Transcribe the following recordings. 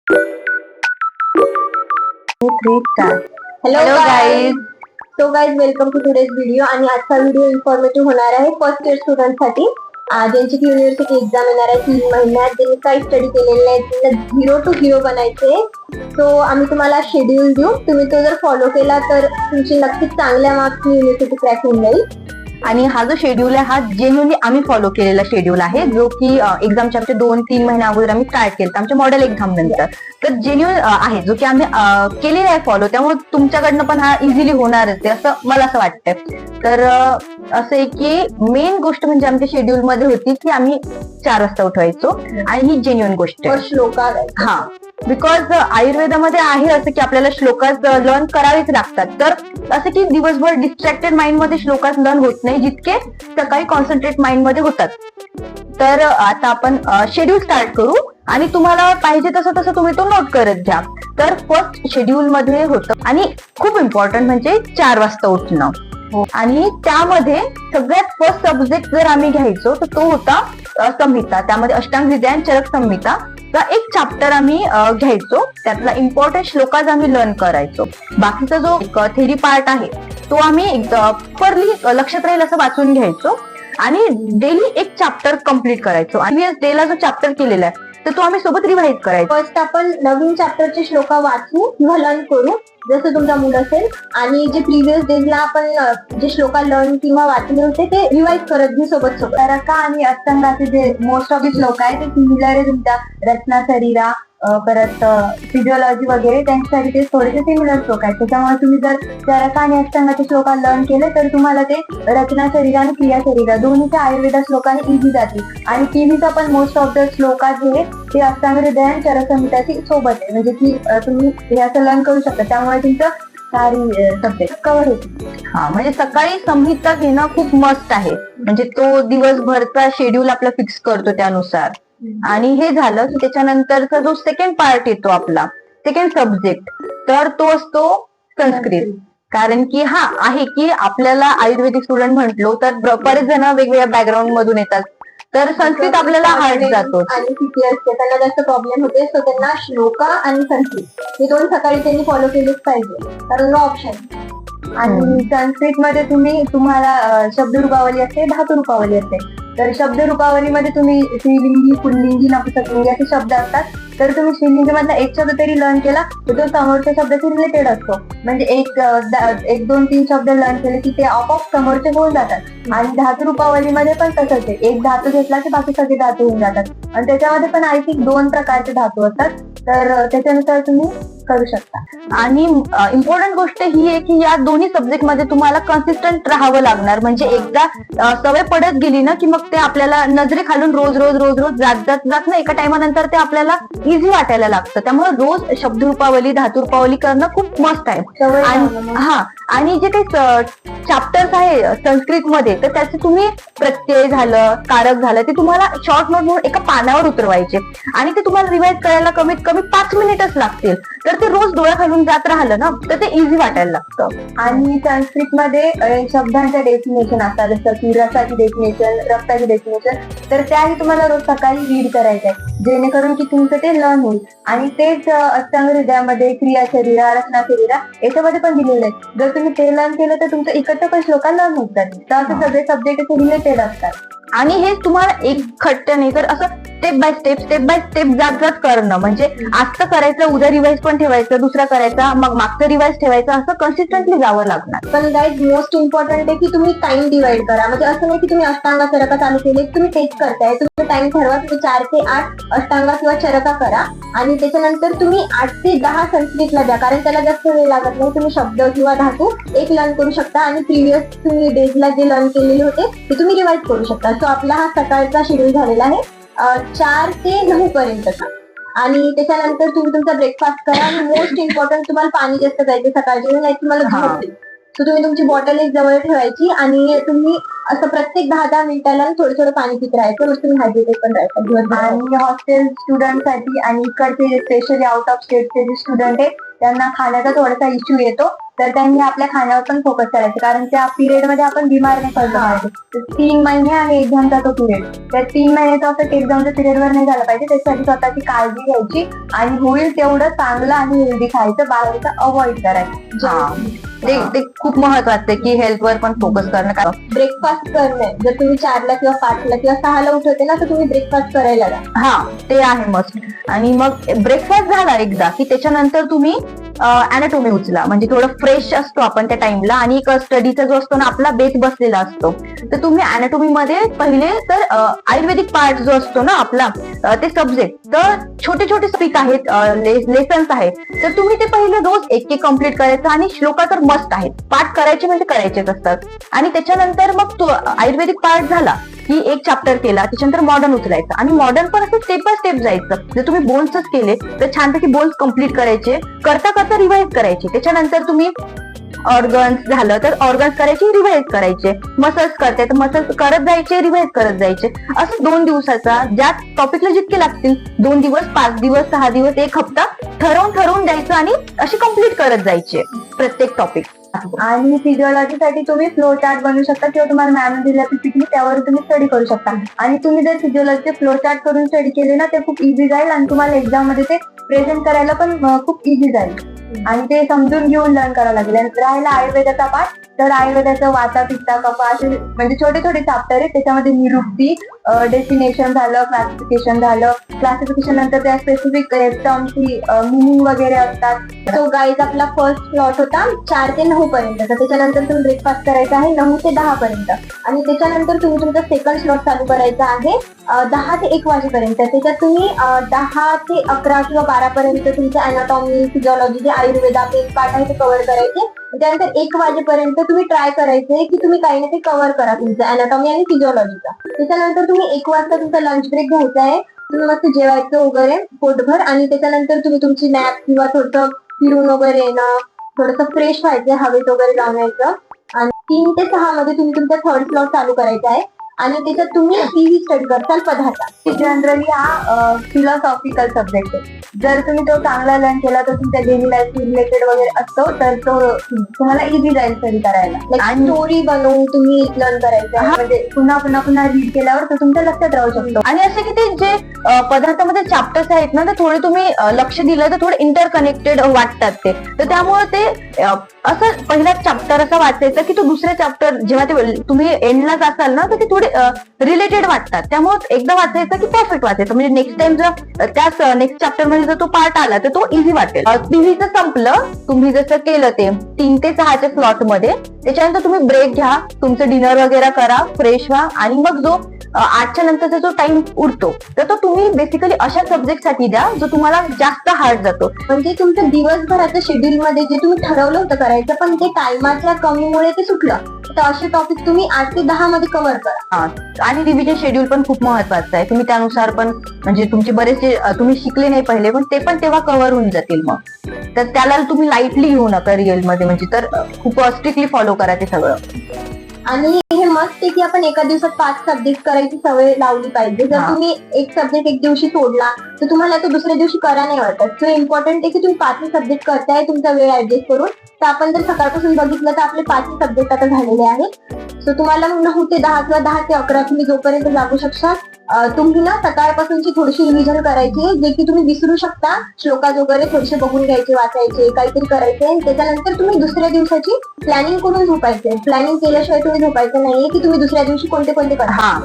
Hello guys. So guys, welcome to today's video. आणि आजचा video informative होणार आहे फर्स्ट इयर स्टुडंट साठी, ज्यांची की युनिव्हर्सिटी एक्झाम येणार आहे 3 महिन्यात. ज्यांनी काही स्टडी केलेले नाही, त्यांना 0 to हीरो बनायचे. सो आम्ही तुम्हाला शेड्यूल देऊ, तुम्ही तो जर फॉलो केला तर तुमची नक्कीच चांगल्या मार्क्सनी युनिव्हर्सिटी क्रॅक होऊन जाईल. आणि हा जो शेड्यूल आहे हा जेन्युअनली आम्ही फॉलो केलेला शेड्यूल आहे, जो की एक्झामच्या 2-3 महिन्या अगोदर आम्ही स्टार्ट केला आमच्या मॉडेल एक्झाम नंतर. तर जेन्युअन आहे, जो की आम्ही केलेला आहे फॉलो. त्यामुळे तुमच्याकडनं पण हा इझिली होणारच आहे असं मला असं वाटतं. तर असं आहे की मेन गोष्ट म्हणजे आमच्या शेड्यूल मध्ये होती की आम्ही 4 वाजता उठवायचो, आणि ही जेन्युअन गोष्ट आहे. श्लोका हा, बिकॉज आयुर्वेदामध्ये आहे असं की आपल्याला श्लोकास लर्न करावेच लागतात. तर असं की दिवसभर डिस्ट्रॅक्टेड माइंड मध्ये श्लोकास लर्न होत नाही जितके सकाळी कॉन्सन्ट्रेट माइंड मध्ये होतात. तर आता आपण शेड्यूल स्टार्ट करू, आणि तुम्हाला पाहिजे तसं तसं तुम्ही तो नोट करत घ्या. तर फर्स्ट शेड्यूल मध्ये होतं, आणि खूप इम्पॉर्टंट म्हणजे 4 वाजता उठणं. आणि त्यामध्ये सगळ्यात फर्स्ट सब्जेक्ट जर आम्ही घ्यायचो तर तो होता संहिता. त्यामध्ये अष्टांग हृदय आणि चरक संहिता एक चॅप्टर आम्ही घ्यायचो. त्यातला इम्पॉर्टंट श्लोकाज आम्ही लर्न करायचो. बाकीचा जो थेरी पार्ट आहे तो आम्ही प्रॉपरली लक्षात राहील असं वाचून घ्यायचो, आणि डेली एक चॅप्टर कम्प्लीट करायचो. आणि डेला जो चॅप्टर केलेला आहे तर तो आम्ही सोबत रिवाइज करायचो. फर्स्ट आपण नवीन चॅप्टरचे श्लोका वाचू किंवा लर्न करू जसं तुमचा मूड असेल, आणि जे प्रिव्हियस डेजला आपण जे श्लोका लर्न किंवा वाचले होते ते रिवाइज करत घेऊ सोबत सोबत. चरका आणि अष्टांगाचे जे मोस्ट ऑफ द श्लोक आहे ते सिमिलर आहे तुमच्या रचना शरीरा, परत फिजिओलॉजी वगैरे त्यांच्यासाठी ते थोडेसे सिमिलर श्लोक आहेत. त्याच्यामुळे तुम्ही जर चरका आणि अष्टांगाचे श्लोक लर्न केले तर तुम्हाला ते रचना शरीर आणि क्रिया शरीर दोन्हीच्या आयुर्वेदा श्लोकाने इझी जातील. आणि टीव्हीचा पण मोस्ट ऑफ द श्लोका जे ते अष्टांग हृदय आणि चरक संहिताची सोबत आहे, म्हणजे की तुम्ही हे असं लर्न करू शकता. त्यामुळे तुमचं सारी सब्जेक्ट कव्हर होतील. हा, म्हणजे सकाळी संहिता घेणं खूप मस्त आहे, म्हणजे तो दिवसभरचा शेड्यूल आपला फिक्स करतो त्यानुसार. आणि हे झालं की त्याच्यानंतरचा जो सेकंड पार्ट येतो आपला, सेकंड सब्जेक्ट, तर तो असतो संस्कृत. कारण की हा आहे की आपल्याला आयुर्वेदिक स्टुडंट म्हटलो तर बरेच जण वेगवेगळ्या बॅकग्राऊंड मधून येतात, तर संस्कृत आपल्याला हार्ड जातो. आणि किती असते त्यांना जास्त प्रॉब्लेम होते. सो त्यांना श्लोका आणि संस्कृत हे दोन सकाळी त्यांनी फॉलो केलेच पाहिजे, कारण नो ऑप्शन. आणि संस्कृत मध्ये तुम्हाला शब्द रूपावली असते, धातू रूपावली असते. तर शब्द रूपावलीमध्ये तुम्ही स्त्रीलिंगी, पुल्लिंगी, नपुंसकलिंगी असे शब्द असतात. तर तुम्ही स्त्रीलिंगी मधला एक शब्द तरी लर्न केला तर तो समोरच्या शब्दाशी रिलेटेड असतो. म्हणजे एक 2-3 शब्द लर्न केले की ते आपोआप समोरचे होऊन जातात. आणि धातू रूपावलीमध्ये पण तसंच आहे, एक धातू घेतला की बाकी सगळे धातू होऊन जातात. आणि त्याच्यामध्ये पण आय थिंक 2 प्रकारचे धातू असतात, तर त्याच्यानुसार तुम्ही करू शकता. आणि इम्पॉर्टंट गोष्ट ही आहे की या दोन्ही सब्जेक्ट मध्ये तुम्हाला कन्सिस्टंट राहावं लागणार. म्हणजे एकदा सवय पडत गेली ना की मग ते आपल्याला नजरेखालून रोज रोज रोज रोज जात ना, एका टायमानंतर ते आपल्याला इझी वाटायला लागतं. त्यामुळे रोज शब्द रूपावली, धातू रूपावली करणं खूप मस्त आहे. आणि जे काही चॅप्टर्स आहे संस्कृत मध्ये तर त्याचे तुम्ही प्रत्यय झालं, कारक झालं, ते तुम्हाला शॉर्ट नोट म्हणून एका पानावर उतरवायचे, आणि ते तुम्हाला रिवाइज करायला कमीत कमी 5 मिनिटच लागतील. तर ते रोज डोळ्या खालून जात राहिलं ना तर ते इझी वाटायला लागतं. आणि संस्कृत मध्ये शब्दांच्या डेफिनेशन असतात, जसं की रसाची डेफिनेशन, रक्ताची डेफिनेशन, तर त्याही तुम्हाला रोज सकाळी रीड करायचं आहे, जेणेकरून की तुमचं ते लर्न होईल. आणि तेच अष्टांग हृदयामध्ये क्रिया शरीरा, रचना शरीरा याच्यामध्ये पण दिलेलं आहे. जर तुम्ही ते लर्न केलं तर तुमचं इकडचं पण श्लोका लर्न होत जातील. तर असे सगळे सब्जेक्ट रिलेटेड असतात. आणि हे तुम्हाला एक खट्ट नाही तर असं स्टेप बाय स्टेप जात करणं. म्हणजे आजचं करायचं, उद्या रिवाइज पण ठेवायचं, दुसरा करायचा, मग मागचं रिवाइज ठेवायचं, असं कन्सिस्टंटली जावं लागणार. पण गाईज मोस्ट इम्पॉर्टंट आहे की तुम्ही टाइम डिवाइड करा. म्हणजे असं नाही की तुम्ही अष्टांगा चरका चालू केले तुम्ही तेच करताय. तुम्ही टाइम ठरवा, तुम्ही 4 ते 8 अष्टांगा किंवा चरका करा, आणि त्याच्यानंतर तुम्ही 8 ते 10 संस्कृतला द्या, कारण त्याला जास्त वेळ लागत नाही. तुम्ही शब्द किंवा धातू एक लर्न करू शकता, आणि प्रिव्हियस तुम्ही डेजला जे लर्न केलेले होते ते तुम्ही रिवाइज करू शकता. सो आपला हा सकाळचा शेड्यूल झालेला आहे 4 ते 9 पर्यंतचा. आणि त्याच्यानंतर तुम्ही तुमचा ब्रेकफास्ट करा. आणि मोस्ट इम्पॉर्टंट तुम्हाला पाणी जास्त प्यायचे सकाळचे, नाही तुम्हाला झोप. सो तुम्ही तुमची बॉटल एक जवळ ठेवायची, आणि तुम्ही असं प्रत्येक 10-10 मिनिटाला थोडं पाणी पित राहायचं, मग तुम्ही हायड्रेटेड पण राहायचं. आणि हॉस्टेल स्टुडंटसाठी आणि इकडचे स्पेशली आउट ऑफ स्टेटचे जे स्टुडंट आहे त्यांना खाण्याचा थोडासा इश्यू येतो, तर त्यांनी आपल्या खाण्यावर पण फोकस करायचं, कारण त्या पिरियड मध्ये आपण बिमार नाही पडलो पाहिजे. तर 3 महिने आणि एक्झामचा तो पिरियड, त्या 3 महिन्याचा असं एक्झामच्या पिरियडवर नाही झालं पाहिजे. त्याच्यासाठी स्वतःची काळजी घ्यायची आणि होईल तेवढं चांगलं आणि हेल्दी खायचं, बाहेरचं अवॉइड करायचं. ते खूप महत्वाचं आहे की हेल्थवर पण फोकस करणं. कारण ब्रेकफास्ट करणे, जर तुम्ही 4ला किंवा 5ला किंवा 6ला उठवते ना, तर तुम्ही ब्रेकफास्ट करायला जा. हा ते आहे मस्त. आणि मग ब्रेकफास्ट झाला एकदा की त्याच्यानंतर तुम्ही अॅनाटॉमी उचला, म्हणजे थोडं फ्रेश असतो आपण त्या टाइमला, आणि एक स्टडीचा जो असतो ना आपला बेस बसलेला असतो, तर तुम्ही अॅनाटॉमी मध्ये पहिले तर आयुर्वेदिक पार्ट जो असतो ना आपला ते सब्जेक्ट, तर छोटे छोटे स्पीक आहेत, लेसन्स आहेत, तर तुम्ही ते पहिले रोज एक एक कम्प्लीट करायचं. आणि श्लोका तर मस्त आहेत, पाठ करायचे म्हणजे करायचेच असतात. आणि त्याच्यानंतर मग तो आयुर्वेदिक पार्ट झाला की एक चॅप्टर केला, त्याच्यानंतर मॉडर्न उचलायचं, आणि मॉडर्न पण असं स्टेप बाय स्टेप जायचं. जर तुम्ही बोन्सच केले तर छानपैकी बोन्स कम्प्लीट करायचे, करता करता रिवाइज करायचे. त्याच्यानंतर तुम्ही ऑर्गन्स झालं तर ऑर्गन्स करायचे, रिवाइज करायचे. मसल्स करते तर मसल्स करत जायचे, रिवाइज करत जायचे. असं 2 दिवसाचा, ज्या टॉपिकला जितके लागतील 2 दिवस, 5 दिवस, 6 दिवस, 1 हप्ता ठरवून द्यायचं आणि अशी कम्प्लीट करत जायचे प्रत्येक टॉपिक. आणि फिजिओलॉजीसाठी तुम्ही फ्लो चार्ट बनवू शकता, किंवा तुम्हाला मॅम दिला पीपीटी, त्यावर तुम्ही स्टडी करू शकता. आणि तुम्ही जर फिजिओलॉजीचे फ्लो चार्ट करून स्टडी केले ना, ते खूप इझी जाईल आणि तुम्हाला एक्झाम मध्ये ते प्रेझेंट करायला पण खूप इझी जाईल. आणि ते समजून घेऊन लर्न करावं लागेल. आणि राहिला आयुर्वेदाचा पाठ, तर आयुर्वेदाचं वाता, पित्ता, कफा असे म्हणजे छोटे छोटे चॅप्टर आहेत. त्याच्यामध्ये निरुक्ती, डेफिनेशन झालं, क्लासिफिकेशन झालं. क्लासिफिकेशन नंतर त्या स्पेसिफिक टर्मची मिनिंग वगैरे असतात. तो गाईज आपला फर्स्ट स्लॉट होता 4 ते 9 पर्यंत. तर त्याच्यानंतर तुम्ही ब्रेकफास्ट करायचा आहे 9 ते 10 पर्यंत. आणि त्याच्यानंतर तुम्ही तुमचा सेकंड स्लॉट चालू करायचा आहे 10 ते 1 वाजेपर्यंत. त्याच्यात तुम्ही 10 ते 11 किंवा 12 पर्यंत तुमचं अॅनाटॉमी, फिजिओलॉजी, जे आयुर्वेद आपले पाठ आहे ते कव्हर करायचे. त्यानंतर 1 वाजेपर्यंत तुम्ही ट्राय करायचे की तुम्ही काही ना काही कव्हर करा तुमचं अॅनाटॉमी आणि फिजिओलॉजीचा. त्याच्यानंतर तुम्ही 1 वाजता तुमचा लंच ब्रेक घ्यायचा आहे. तुम्ही मस्त जेवायचं वगैरे पोटभर, आणि त्याच्यानंतर तुम्ही तुमची नॅप किंवा थोडंसं फिरून वगैरे येणं, थोडंसं फ्रेश व्हायचं, हवेत वगैरे जाऊन यायचं. आणि 3 ते 6 मध्ये तुम्ही तुमचा थर्ड स्लॉट चालू करायचा आहे. आणि त्याच्यात तुम्ही पीव्ही स्टडी करताल पदार्थ. जनरली हा फिलॉसॉफिकल सब्जेक्ट आहे. जर तुम्ही तो चांगला लर्न केला तर तुमच्या डेली लाईफ रिलेटेड वगैरे असतो, तर तो तुम्हाला इझी जाईल स्टडी करायला. आणि स्टोरी बनवून तुम्ही लर्न करायचं आहे. म्हणजे पुन्हा रीड केल्यावर तो तुमच्या लक्षात राहू शकतो. आणि असे की ते जे पदार्थामध्ये चॅप्टर्स आहेत ना, तर थोडे तुम्ही लक्ष दिलं तर थोडे इंटरकनेक्टेड वाटतात ते. तर त्यामुळे ते असं पहिला चॅप्टर असं वाचायचं की तो दुसऱ्या चॅप्टर जेव्हा ते तुम्ही एंडला जासाल ना, तर ते थोडे रिलेटेड वाटतात. त्यामुळे एकदा वाचायचं की परफेक्ट वाचायचं, म्हणजे नेक्स्ट टाइम जर त्याच नेक्स्ट चॅप्टर मध्ये जर तो पार्ट आला तर तो इझी वाटेल. पीव्हीचं संपलं, तुम्ही जसं केलं ते 3 ते 6च्या स्लॉट मध्ये, त्याच्यानंतर तुम्ही ब्रेक घ्या, तुमचं डिनर वगैरे करा, फ्रेश व्हा, आणि मग जो 8च्या नंतरचा जो टाइम उरतो तर तो तुम्ही बेसिकली अशा सब्जेक्ट साठी द्या जो तुम्हाला जास्त हार्ड जातो. म्हणजे तुमचं दिवसभराच्या शेड्यूल मध्ये जे तुम्ही ठरवलं होतं करायचं, पण ते टायमाच्या कमीमुळे ते सुटलं, तर असे टॉपिक तुम्ही 8 ते 10 मध्ये कव्हर करा. आणि रिव्हिजन शेड्यूल पण खूप महत्वाचं आहे. तुम्ही त्यानुसार पण, म्हणजे तुमचे बरेचसे तुम्ही शिकले नाही पहिले, पण ते पण तेव्हा कव्हर होऊन जातील. मग तर त्याला तुम्ही लाईटली घेऊ नका रिअल मध्ये, म्हणजे तर खूप स्ट्रिक्टली फॉलो करा ते सगळं. आणि हे मस्त आहे की आपण एका दिवसात 5 सब्जेक्ट करायची सवय लावली पाहिजे. जर तुम्ही एक सब्जेक्ट एक दिवशी सोडला तर तुम्हाला तो दुसऱ्या दिवशी करा नाही वाटत. सो इम्पॉर्टंट आहे की तुम्ही 5 सब्जेक्ट करताय तुमचा वेळ ऍडजस्ट करून. तर आपण जर सकाळपासून बघितलं तर आपले 5 सब्जेक्ट आता झालेले आहेत. सो तुम्हाला मग 9 ते 10 किंवा 10 ते 11 तुम्ही जोपर्यंत जागू शकता, तुम्ही ना सकाळपासूनची थोडीशी रिव्हिजन करायची, जे की तुम्ही विसरू शकता. श्लोका वगैरे थोडेसे बघून घ्यायचे, वाचायचे, काहीतरी करायचे. त्याच्यानंतर तुम्ही दुसऱ्या दिवसाची प्लॅनिंग करून झोपायचे. प्लॅनिंग केल्याशिवाय तुम्ही झोपायचं नाहीये की तुम्ही दुसऱ्या दिवशी कोणते करा.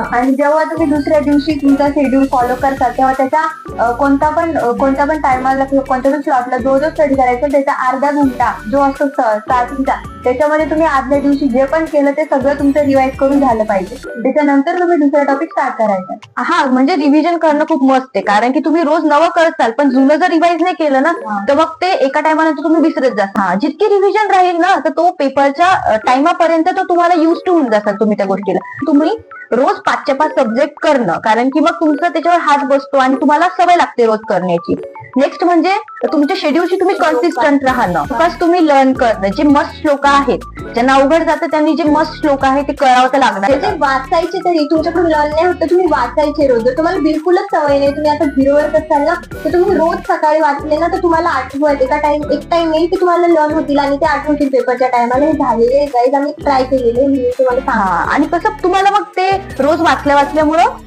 आणि जेव्हा तुम्ही दुसऱ्या दिवशी तुमचा शेड्यूल फॉलो करता, तेव्हा त्याच्या कोणत्या पण टायमाला किंवा कोणत्या पण स्लॉटला जो स्टडी करायचा त्याचा अर्धा घंटा जो असतो स्टार्टिंगचा, त्याच्यामध्ये तुम्ही आदल्या दिवशी जे पण केलं ते सगळं तुमचं रिवाइज करून झालं पाहिजे. त्याच्यानंतर तुम्ही दुसरा टॉपिक स्टार्ट करायचा. हा, म्हणजे रिव्हिजन करणं खूप मस्त आहे, कारण की तुम्ही रोज नवं करताल, पण जुनं जर रिवाइज नाही केलं ना तर मग ते एका टायमानंतर तुम्ही विसरत जाता. जितकी रिव्हिजन राहील ना, तर तो पेपरच्या टाइमापर्यंत तो तुम्हाला युज टू होऊन जातात तुम्ही त्या गोष्टीला. तुम्ही रोज 5च्या 5 सब्जेक्ट करणं, कारण की मग तुमचा त्याच्यावर हात बसतो आणि तुम्हाला सवय लागते रोज करण्याची. नेक्स्ट म्हणजे तुमच्या शेड्यूलशी तुम्ही कन्सिस्टंट राहणं, फक्त तुम्ही लर्न करणं. जे मस्ट श्लोक आहेत, ज्यांना अवघड जातं त्यांनी जे मस्ट श्लोक आहे ते करावं तर लागणार. म्हणजे वाचायचे तरी तुमच्याकडून लर्न नाही होतं, तुम्ही वाचायचे रोज. जर तुम्हाला बिलकुलच सवय नाही, तुम्ही आता 0वर असाल ना, तर तुम्ही रोज सकाळी वाचले ना तर तुम्हाला आठवत एक टाइम येईल की तुम्हाला लर्न होतील आणि ते आठवतील पेपरच्या टायमाला. हे झालेले गाईज, आम्ही ट्राय केलेले, मी तुम्हाला सांगा. आणि कसं तुम्हाला मग ते रोज वाचल्यामुळं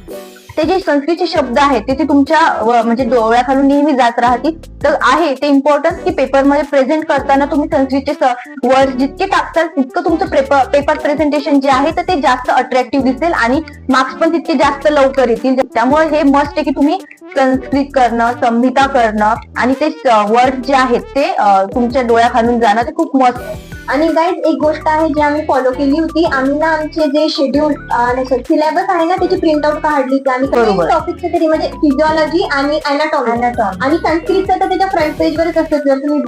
ते जे संस्कृतचे शब्द आहेत ते तुमच्या म्हणजे डोळ्याखालून नेहमी जात राहतील. तर आहे ते इम्पॉर्टंट की पेपरमध्ये प्रेझेंट करताना तुम्ही संस्कृतचे वर्ड जितके टाकताल तितकं तुमचं पेपर प्रेझेंटेशन जे आहे तर ते जास्त अट्रॅक्टिव्ह दिसेल आणि मार्क्स पण तितके जास्त लवकर येतील. त्यामुळे हे मस्ट आहे की तुम्ही संस्कृत करणं, संहिता करणं आणि ते वर्ड जे आहेत ते तुमच्या डोळ्याखालून जाणं ते खूप मस्त आहे. आणि गाईज एक गोष्ट आहे जी आम्ही फॉलो केली होती, आम्ही ना आमचे जे शेड्यूल सिलेबस आहे ना त्याची प्रिंट आउट काढली होती आम्ही. टॉपिकचे तरी म्हणजे फिजिओलॉजी आणि अॅनाटॉमी आणि संस्कृतचं तर त्याच्या फ्रंट पेजवरच असतं. जर तुम्ही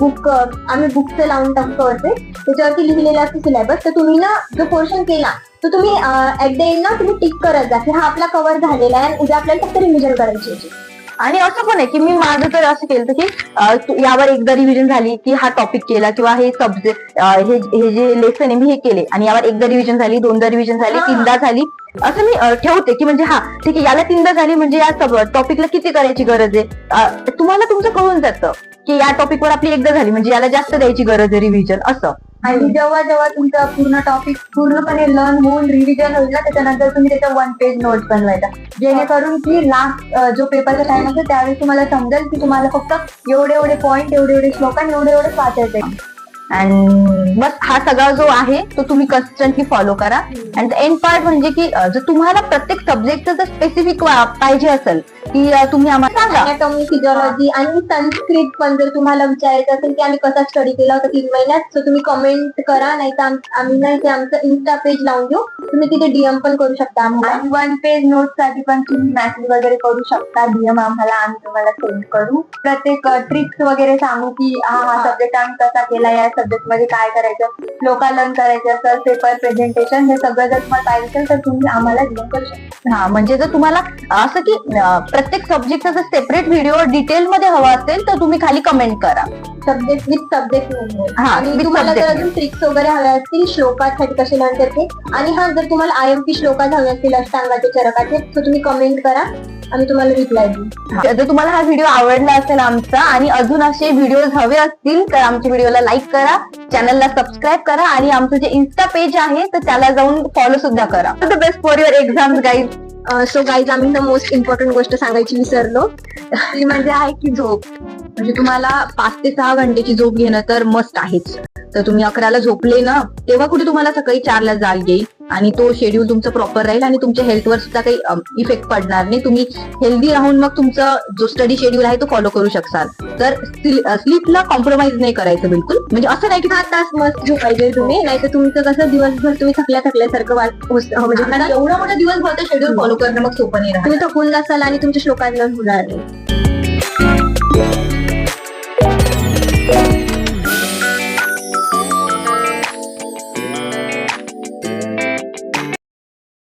आम्ही बुकचं लावून टाकतो त्याच्यावरती लिहिलेलं असतं सिलेबस, तर तुम्ही ना जो पोर्शन केला तर तुम्ही ऍट द एंड ना तुम्ही टिक करत जा की हा आपला कव्हर झालेला आहे आणि उद्या आपल्याला फक्त रिव्हिजन करायची होती. आणि असं पण आहे की मी माझं तर असं केलं की यावर एकदा रिव्हिजन झाली की हा टॉपिक केला किंवा हे सब्जेक्ट हे जे लेसन आहे मी हे केले आणि यावर एकदा रिव्हिजन झाली, 2दा रिव्हिजन झाली, 3दा झाली, असं मी ठेवते की म्हणजे हा ठीक आहे याला 3दा झाली म्हणजे या टॉपिकला किती करायची गरज आहे. तुम्हाला तुमचं कळून जातं की या टॉपिकवर आपली एकदा झाली म्हणजे याला जास्त द्यायची गरज आहे रिव्हिजन असं. आणि जेव्हा जेव्हा तुमचा पूर्ण टॉपिक पूर्णपणे लर्न होऊन रिव्हिजन होईल ना त्याच्यानंतर तुम्ही त्याचा 1 पेज नोट्स बनवायचा, जेणेकरून की लास्ट जो पेपरचा टाइम असतो त्यावेळी तुम्हाला समजेल की तुम्हाला फक्त एवढे पॉईंट, एवढे श्लोक आणि एवढे वाचायचे. अँड बस हा सगळा जो आहे तो तुम्ही कन्सिस्टंटली फॉलो करा. अँड एंड पार्ट म्हणजे की जर तुम्हाला प्रत्येक सब्जेक्टचं जर स्पेसिफिक पाहिजे असेल की तुम्ही आम्हाला सांगा. अॅनाटॉमी, फिजिओलॉजी आणि संस्कृत पण जर तुम्हाला विचारायचं असेल की आम्ही कसा स्टडी केला होता 3 महिन्यात, तर तुम्ही कमेंट करा, नाही तर आम्ही नाही ते आमचं इन्स्टा पेज लावून देऊ, तुम्ही तिथे डीएम पण करू शकता आम्हाला. आणि 1 पेज नोट साठी पण तुम्ही मेसेज वगैरे करू शकता, डीएम आम्हाला, आम्ही तुम्हाला सेंड करू. प्रत्येक ट्रिक्स वगैरे सांगू की हा सब्जेक्ट आम्ही कसा केला, या सब्जेक्ट मध्ये काय करायचं, लोका लर्न करायचे असेल, पेपर प्रेझेंटेशन, हे सगळं जर तुम्हाला पाहिजे असेल तर तुम्ही आम्हाला डीएम करू शकता. हा म्हणजे जर तुम्हाला असं की प्रत्येक सब्जेक्टचा जर सेपरेट व्हिडिओ डिटेल मध्ये हवा असेल तर तुम्ही खाली कमेंट करा. सब्जेक्ट विथ सब्जेक्ट हा, आणि with तुम्हाला जर subject. अजून ट्रिक्स वगैरे हव्या असतील श्लोकासाठी कसे लर्न करते, आणि हा जर तुम्हाला IMP श्लोकात हवे असतील अष्टांगाचे, चरकाचे, तर तुम्ही कमेंट करा, आम्ही तुम्हाला रिप्लाय देऊ. जर तुम्हाला हा व्हिडिओ आवडला असेल आमचा आणि अजून असे व्हिडिओज हवे असतील तर आमच्या व्हिडिओला लाईक करा, चॅनलला सबस्क्राईब करा आणि आमचं जे इन्स्टा पेज आहे तर त्याला जाऊन फॉलो सुद्धा करा. The best for your exams guys. So guys, आम्ही ना मोस्ट इम्पॉर्टंट गोष्ट सांगायची विसरलो, ती म्हणजे आहे की झोप. म्हणजे तुम्हाला 5 ते 6 घंटेची झोप घेणं तर मस्ट आहेच. तर तुम्ही 11ला झोपले ना तेव्हा कुठे तुम्हाला सकाळी 4ला जाग येईल आणि तो शेड्यूल तुमचं प्रॉपर राहील आणि तुमच्या हेल्थवर सुद्धा काही इफेक्ट पडणार नाही. तुम्ही हेल्दी राहून मग तुमचा जो स्टडी शेड्यूल आहे तो फॉलो करू शकाल. तर स्लीपला कॉम्प्रोमाइज नाही करायचं बिलकुल. म्हणजे असं नाही की 7 तास मस्त झोपायचे तुम्ही, नाही तर तुमचं कसं दिवसभर तुम्ही थकल्यासारखं म्हणजे कारण एवढा मोठा दिवसभर शेड्यूल फॉलो करणं मग सोपं नाही राहणार. तुम्ही थकून जासाल आणि तुमच्या श्लोकांना होणार नाही.